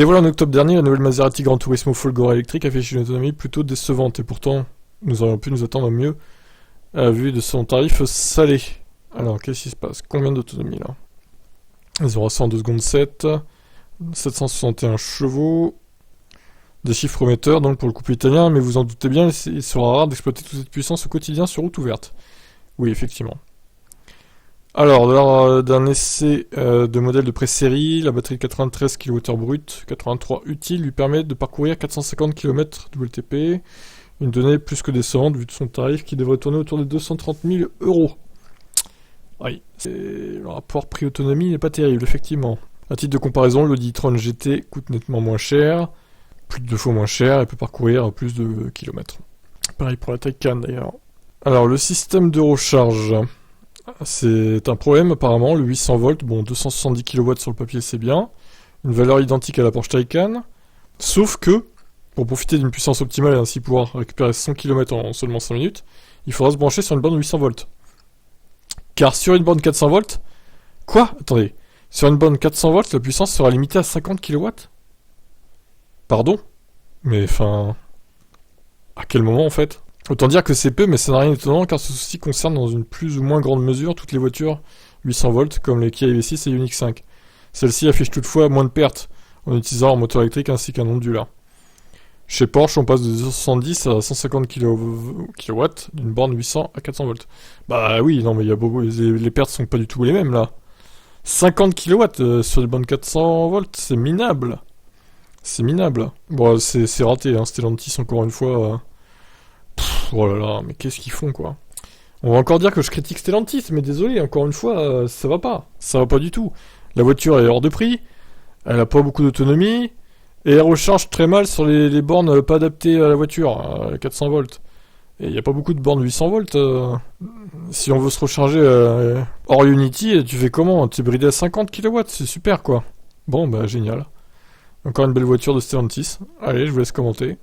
Dévoilée en octobre dernier, la nouvelle Maserati Gran Turismo Folgore électrique affiche une autonomie plutôt décevante, et pourtant, nous aurions pu nous attendre à mieux, à la vue de son tarif salé. Alors, qu'est-ce qui se passe? Combien d'autonomie, là? 0 à 100 en 2 secondes 7, 761 chevaux, des chiffres prometteurs donc pour le couple italien, mais vous en doutez bien, il sera rare d'exploiter toute cette puissance au quotidien sur route ouverte. Oui, effectivement. Alors, lors d'un essai de modèle de pré-série, la batterie de 93 kWh brut, 83 utile, lui permet de parcourir 450 km WLTP, une donnée plus que décevante vu de son tarif qui devrait tourner autour des 230 000 €. Oui, le rapport prix-autonomie n'est pas terrible, effectivement. À titre de comparaison, l'Audi e-tron GT coûte nettement moins cher, plus de 2 fois moins cher, et peut parcourir plus de kilomètres. Pareil pour la Taycan d'ailleurs. Alors, le système de recharge, c'est un problème apparemment, le 800 volts, bon 270 kW sur le papier c'est bien, une valeur identique à la Porsche Taycan, sauf que, pour profiter d'une puissance optimale et ainsi pouvoir récupérer 100 km en seulement 5 minutes, il faudra se brancher sur une borne 800 volts. Car sur une borne 400 volts, quoi? Attendez, sur une borne 400 volts, la puissance sera limitée à 50 kW? Pardon? Mais enfin... à quel moment en fait? Autant dire que c'est peu, mais ça n'a rien d'étonnant car ce souci concerne dans une plus ou moins grande mesure toutes les voitures 800 volts comme les Kia EV6 et Ioniq 5. Celles-ci affichent toutefois moins de pertes en utilisant un moteur électrique ainsi qu'un onduleur. Chez Porsche, on passe de 270 à 150 kW d'une borne 800 à 400 volts. Bah oui, non mais il y a beaucoup, les pertes sont pas du tout les mêmes là. 50 kW sur des bornes 400 volts, c'est minable. C'est minable. Bon, c'est raté, hein, Stellantis encore une fois. Oh là là, mais qu'est-ce qu'ils font quoi? On va encore dire que je critique Stellantis, mais désolé, encore une fois, ça va pas. Ça va pas du tout. La voiture est hors de prix, elle a pas beaucoup d'autonomie, et elle recharge très mal sur les bornes pas adaptées à la voiture, 400 volts. Et il n'y a pas beaucoup de bornes 800 volts. Si on veut se recharger hors Unity, tu fais comment? Tu es bridé à 50 kW, c'est super quoi. Bon, bah génial. Encore une belle voiture de Stellantis. Allez, je vous laisse commenter.